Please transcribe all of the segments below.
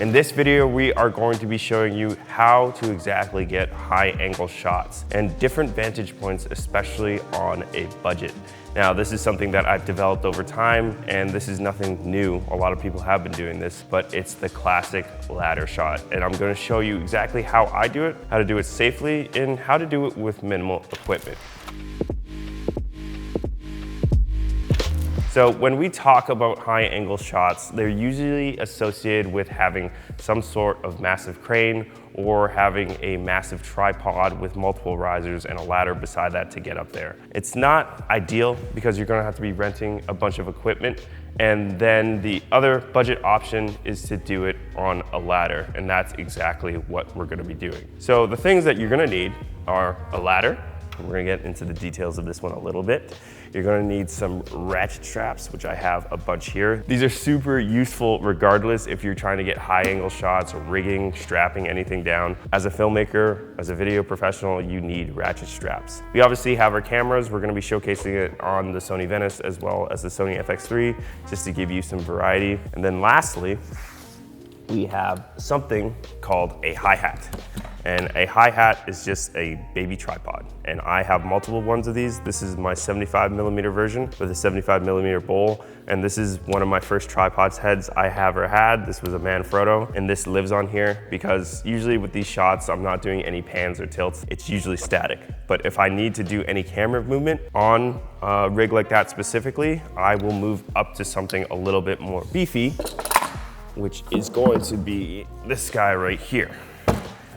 In this video, we are going to be showing you how to exactly get high angle shots and different vantage points, especially on a budget. Now, this is something that I've developed over time, and this is nothing new. A lot of people have been doing this, but it's the classic ladder shot. And I'm gonna show you exactly how I do it, how to do it safely, and how to do it with minimal equipment. So when we talk about high angle shots, they're usually associated with having some sort of massive crane or having a massive tripod with multiple risers and a ladder beside that to get up there. It's not ideal because you're gonna have to be renting a bunch of equipment, and then the other budget option is to do it on a ladder, and that's exactly what we're gonna be doing. So the things that you're gonna need are a ladder. We're gonna get into the details of this one a little bit. You're gonna need some ratchet straps, which I have a bunch here. These are super useful regardless if you're trying to get high angle shots or rigging, strapping anything down. As a filmmaker, as a video professional, you need ratchet straps. We obviously have our cameras. We're gonna be showcasing it on the Sony Venice as well as the Sony FX3, just to give you some variety. And then lastly, we have something called a hi-hat. And a hi-hat is just a baby tripod. And I have multiple ones of these. This is my 75mm version with a 75mm bowl. And this is one of my first tripod heads I ever had. This was a Manfrotto, and this lives on here because usually with these shots, I'm not doing any pans or tilts. It's usually static. But if I need to do any camera movement on a rig like that specifically, I will move up to something a little bit more beefy, which is going to be this guy right here,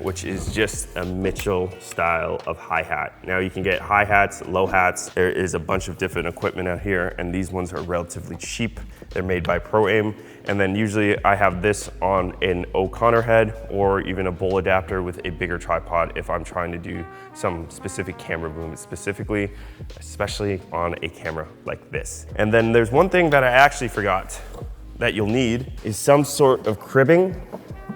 which is just a Mitchell style of hi-hat. Now you can get hi-hats, low hats. There is a bunch of different equipment out here, and these ones are relatively cheap. They're made by Pro-Aim. And then usually I have this on an O'Connor head or even a bowl adapter with a bigger tripod if I'm trying to do some specific camera movement specifically, especially on a camera like this. And then there's one thing that I actually forgot that you'll need is some sort of cribbing,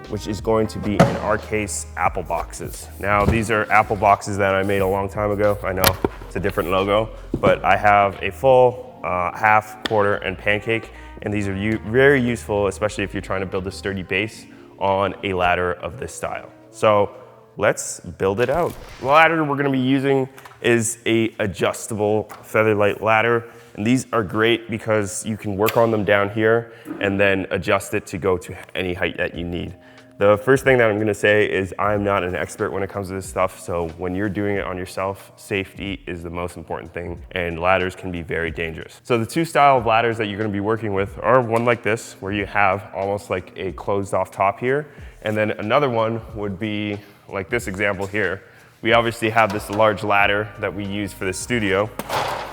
which is going to be, in our case, Apple boxes. Now, these are Apple boxes that I made a long time ago. I know it's a different logo, but I have a full, half, quarter, and pancake, and these are very useful, especially if you're trying to build a sturdy base on a ladder of this style. So let's build it out. The ladder we're gonna be using is a adjustable featherlight ladder. And these are great because you can work on them down here and then adjust it to go to any height that you need. The first thing that I'm gonna say is I'm not an expert when it comes to this stuff, so when you're doing it on yourself, safety is the most important thing, and ladders can be very dangerous. So the two style of ladders that you're gonna be working with are one like this, where you have almost like a closed off top here, and then another one would be like this example here. We obviously have this large ladder that we use for the studio,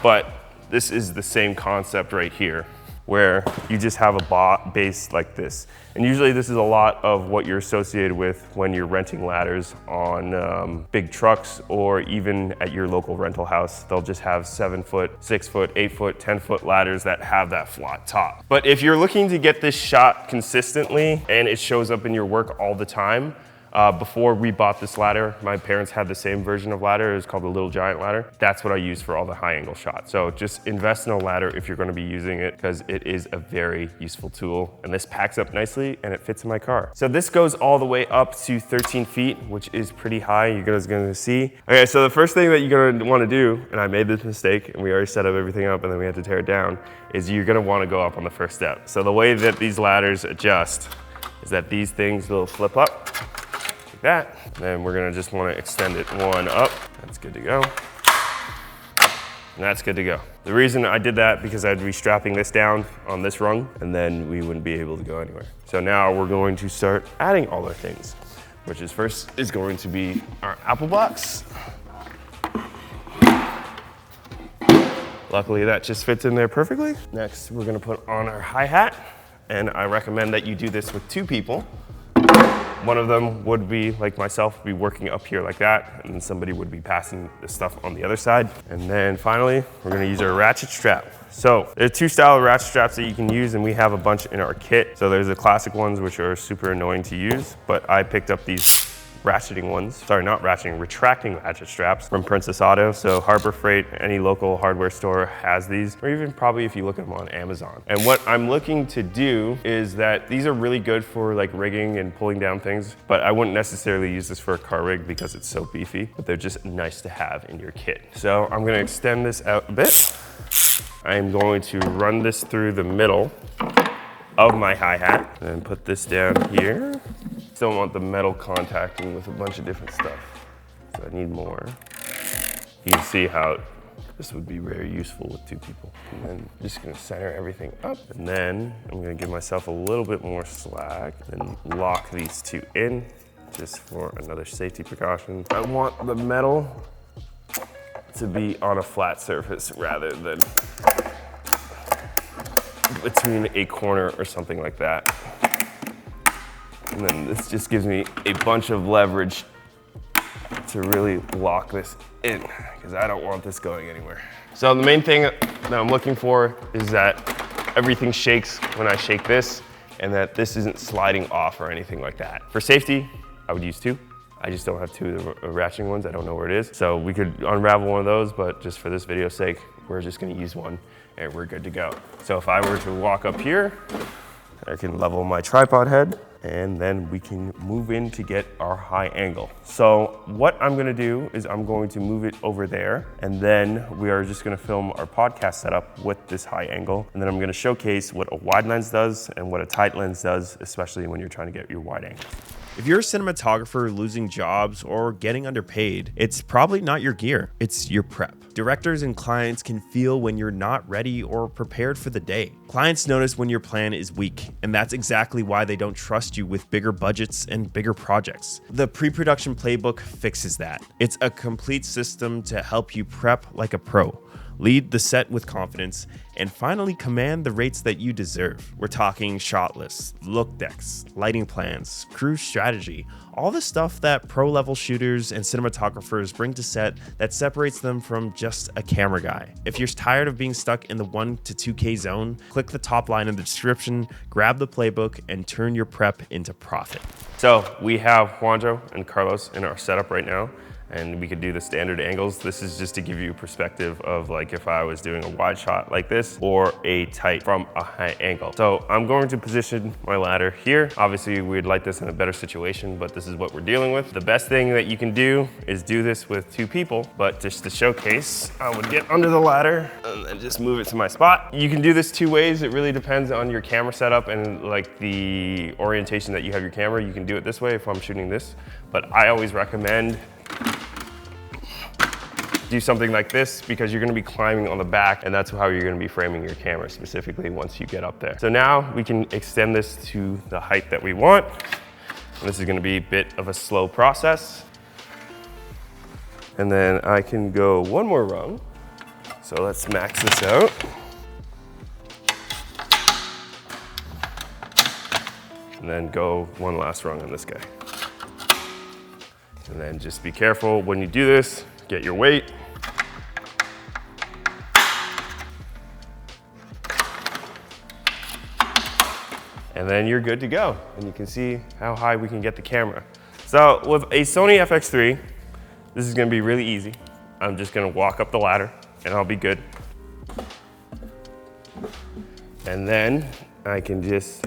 but this is the same concept right here, where you just have a base like this. And usually this is a lot of what you're associated with when you're renting ladders on big trucks or even at your local rental house. They'll just have 7-foot, 6-foot, 8-foot, 10-foot ladders that have that flat top. But if you're looking to get this shot consistently and it shows up in your work all the time, before we bought this ladder, my parents had the same version of ladder. It was called the Little Giant ladder. That's what I use for all the high angle shots. So just invest in a ladder if you're gonna be using it, because it is a very useful tool. And this packs up nicely and it fits in my car. So this goes all the way up to 13 feet, which is pretty high, you guys are gonna see. Okay, so the first thing that you're gonna wanna do, and I made this mistake and we already set up everything up and then we had to tear it down, is you're gonna wanna go up on the first step. So the way that these ladders adjust is that these things will flip up. That. Then we're gonna just wanna extend it one up. That's good to go. And that's good to go. The reason I did that because I'd be strapping this down on this rung and then we wouldn't be able to go anywhere. So now we're going to start adding all our things, which is first is going to be our Apple box. Luckily that just fits in there perfectly. Next, we're gonna put on our hi-hat, and I recommend that you do this with 2 people. One of them would be, like myself, be working up here like that, and then somebody would be passing the stuff on the other side. And then finally, we're gonna use our ratchet strap. So there are 2 styles of ratchet straps that you can use, and we have a bunch in our kit. So there's the classic ones, which are super annoying to use, but I picked up these ratcheting ones. Sorry, not ratcheting, retracting ratchet straps from Princess Auto. So Harbor Freight, any local hardware store has these, or even probably if you look at them on Amazon. And what I'm looking to do is that these are really good for like rigging and pulling down things, but I wouldn't necessarily use this for a car rig because it's so beefy, but they're just nice to have in your kit. So I'm gonna extend this out a bit. I'm going to run this through the middle of my hi-hat and put this down here. Still want the metal contacting with a bunch of different stuff, so I need more. You can see how this would be very useful with two people. And then I'm just gonna center everything up, and then I'm gonna give myself a little bit more slack and lock these two in just for another safety precaution. I want the metal to be on a flat surface rather than between a corner or something like that. And then this just gives me a bunch of leverage to really lock this in, because I don't want this going anywhere. So the main thing that I'm looking for is that everything shakes when I shake this, and that this isn't sliding off or anything like that. For safety, I would use two. I just don't have two of the ratcheting ones. I don't know where it is. So we could unravel one of those, but just for this video's sake, we're just gonna use one and we're good to go. So if I were to walk up here, I can level my tripod head, and then we can move in to get our high angle. So what I'm gonna do is I'm going to move it over there, and then we are just gonna film our podcast setup with this high angle, and then I'm gonna showcase what a wide lens does and what a tight lens does, especially when you're trying to get your wide angle. If you're a cinematographer losing jobs or getting underpaid, it's probably not your gear, it's your prep. Directors and clients can feel when you're not ready or prepared for the day. Clients notice when your plan is weak, and that's exactly why they don't trust you with bigger budgets and bigger projects. The Pre-Production Playbook fixes that. It's a complete system to help you prep like a pro, lead the set with confidence, and finally command the rates that you deserve. We're talking shot lists, look decks, lighting plans, crew strategy, all the stuff that pro-level shooters and cinematographers bring to set that separates them from just a camera guy. If you're tired of being stuck in the 1 to 2K zone, click the top line in the description, grab the playbook, and turn your prep into profit. So we have Juanjo and Carlos in our setup right now, and we could do the standard angles. This is just to give you a perspective of like if I was doing a wide shot like this or a tight from a high angle. So I'm going to position my ladder here. Obviously we'd like this in a better situation, but this is what we're dealing with. The best thing that you can do is do this with two people, but just to showcase, I would get under the ladder and then just move it to my spot. You can do this two ways. It really depends on your camera setup and like the orientation that you have your camera. You can do it this way if I'm shooting this, but I always recommend do something like this because you're gonna be climbing on the back, and that's how you're gonna be framing your camera specifically once you get up there. So now we can extend this to the height that we want. And this is gonna be a bit of a slow process. And then I can go one more rung. So let's max this out. And then go one last rung on this guy. And then just be careful when you do this, get your weight. And then you're good to go. And you can see how high we can get the camera. So with a Sony FX3, this is gonna be really easy. I'm just gonna walk up the ladder and I'll be good. And then I can just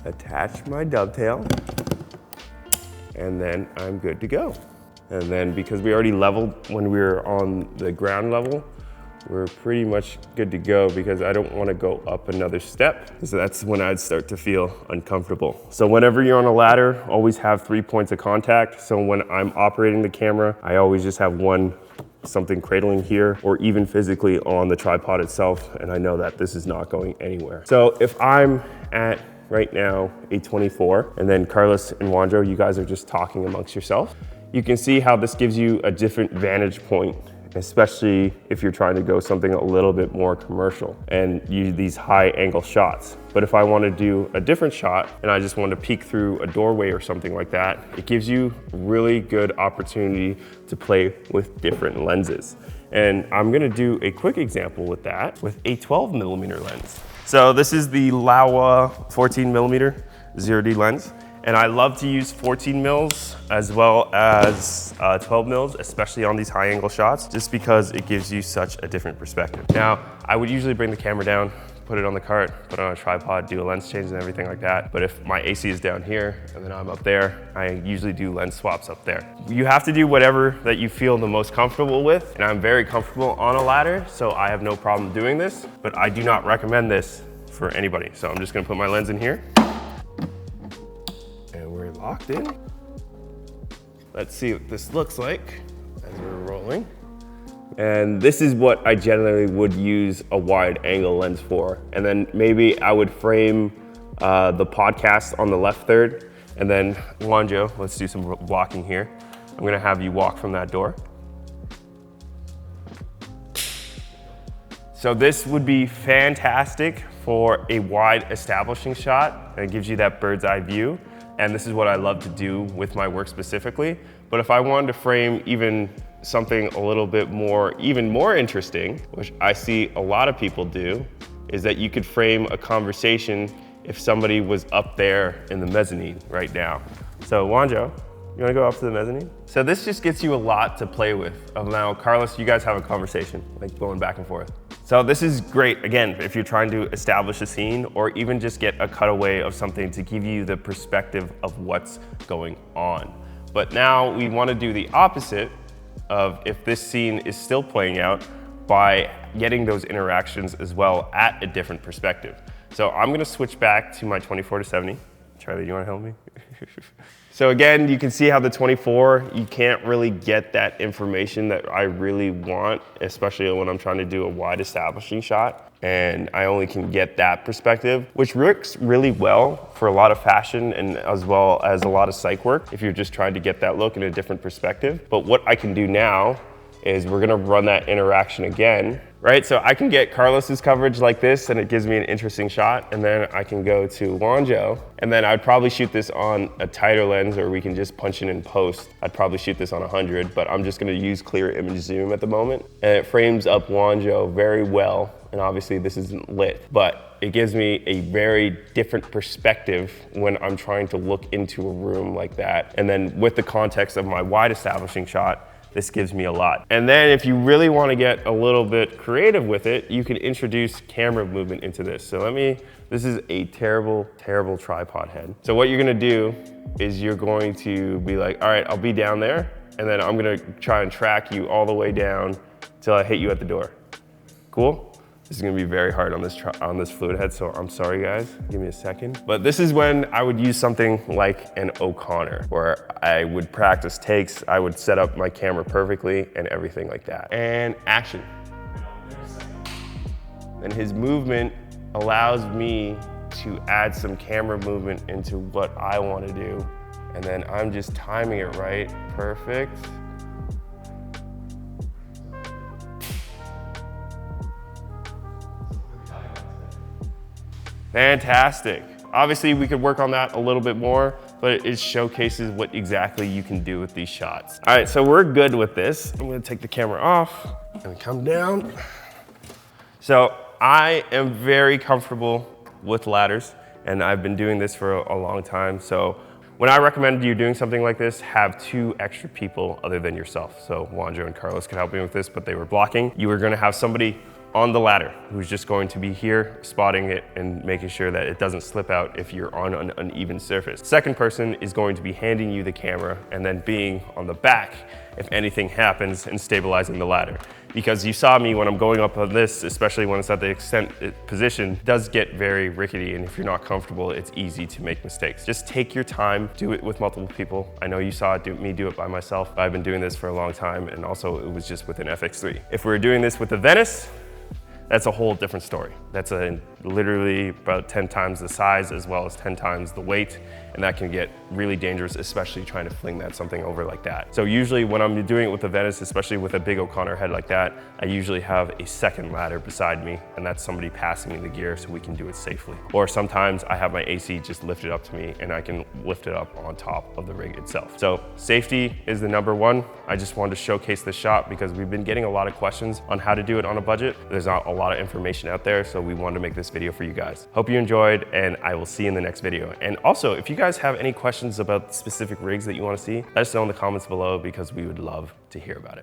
attach my dovetail, and then I'm good to go. And then because we already leveled when we were on the ground level, we're pretty much good to go because I don't want to go up another step, so that's when I'd start to feel uncomfortable. So whenever you're on a ladder, always have 3 points of contact. So when I'm operating the camera, I always just have something cradling here, or even physically on the tripod itself, and I know that this is not going anywhere. So if I'm at right now a 24, and then Carlos and Juanjo, you guys are just talking amongst yourself, you can see how this gives you a different vantage point, especially if you're trying to go something a little bit more commercial and use these high angle shots. But if I want to do a different shot and I just want to peek through a doorway or something like that, it gives you really good opportunity to play with different lenses. And I'm gonna do a quick example with that with a 12mm lens. So this is the Laowa 14mm 0D lens. And I love to use 14 mils as well as 12 mils, especially on these high angle shots, just because it gives you such a different perspective. Now, I would usually bring the camera down, put it on the cart, put it on a tripod, do a lens change and everything like that. But if my AC is down here and then I'm up there, I usually do lens swaps up there. You have to do whatever that you feel the most comfortable with. And I'm very comfortable on a ladder, so I have no problem doing this, but I do not recommend this for anybody. So I'm just gonna put my lens in here. And we're locked in. Let's see what this looks like as we're rolling. And this is what I generally would use a wide angle lens for. And then maybe I would frame the podcast on the left third. And then Wanjo, let's do some blocking here. I'm gonna have you walk from that door. So this would be fantastic for a wide establishing shot. And it gives you that bird's eye view. And this is what I love to do with my work specifically. But if I wanted to frame even something a little bit more, even more interesting, which I see a lot of people do, is that you could frame a conversation if somebody was up there in the mezzanine right now. So Wanjo, you wanna go up to the mezzanine? So this just gets you a lot to play with. Now, Carlos, you guys have a conversation, like going back and forth. So this is great, again, if you're trying to establish a scene or even just get a cutaway of something to give you the perspective of what's going on. But now we wanna do the opposite of if this scene is still playing out by getting those interactions as well at a different perspective. So I'm gonna switch back to my 24-70. Charlie, you wanna help me? So again, you can see how the 24, you can't really get that information that I really want, especially when I'm trying to do a wide establishing shot. And I only can get that perspective, which works really well for a lot of fashion and as well as a lot of psych work if you're just trying to get that look in a different perspective. But what I can do now is we're gonna run that interaction again, right? So I can get Carlos's coverage like this and it gives me an interesting shot, and then I can go to Wanjo, and then I'd probably shoot this on a tighter lens, or we can just punch it in post. I'd probably shoot this on 100, but I'm just gonna use clear image zoom at the moment. And it frames up Wanjo very well, and obviously this isn't lit, but it gives me a very different perspective when I'm trying to look into a room like that. And then with the context of my wide establishing shot, this gives me a lot. And then if you really want to get a little bit creative with it, you can introduce camera movement into this. So this is a terrible, terrible tripod head. So what you're gonna do is you're going to be like, all right, I'll be down there, and then I'm gonna try and track you all the way down till I hit you at the door. Cool? This is gonna be very hard on this fluid head, so I'm sorry guys, give me a second. But this is when I would use something like an O'Connor, where I would practice takes, I would set up my camera perfectly and everything like that. And action. And his movement allows me to add some camera movement into what I wanna do. And then I'm just timing it right, perfect. Fantastic. Obviously, we could work on that a little bit more, but it showcases what exactly you can do with these shots. All right, so we're good with this. I'm gonna take the camera off and come down. So I am very comfortable with ladders, and I've been doing this for a long time. So when I recommend you doing something like this, have 2 extra people other than yourself. So Wanjo and Carlos could help me with this, but they were blocking. You were gonna have somebody on the ladder who's just going to be here spotting it and making sure that it doesn't slip out if you're on an uneven surface. Second person is going to be handing you the camera and then being on the back if anything happens and stabilizing the ladder. Because you saw me when I'm going up on this, especially when it's at the extent position, it does get very rickety, and if you're not comfortable, it's easy to make mistakes. Just take your time, do it with multiple people. I know you saw me do it by myself. I've been doing this for a long time, and also it was just with an FX3. If we were doing this with the Venice, that's a whole different story. That's literally about 10 times the size as well as 10 times the weight, and that can get really dangerous, especially trying to fling something over like that. So usually when I'm doing it with the Venice, especially with a big O'Connor head like that, I usually have a second ladder beside me, and that's somebody passing me the gear so we can do it safely. Or sometimes I have my AC just lifted up to me and I can lift it up on top of the rig itself. So safety is the #1. I just wanted to showcase this shot because we've been getting a lot of questions on how to do it on a budget. There's not a lot of information out there, so we wanted to make this video for you guys. Hope you enjoyed, and I will see you in the next video. And also, if you guys have any questions about specific rigs that you want to see, let us know in the comments below because we would love to hear about it.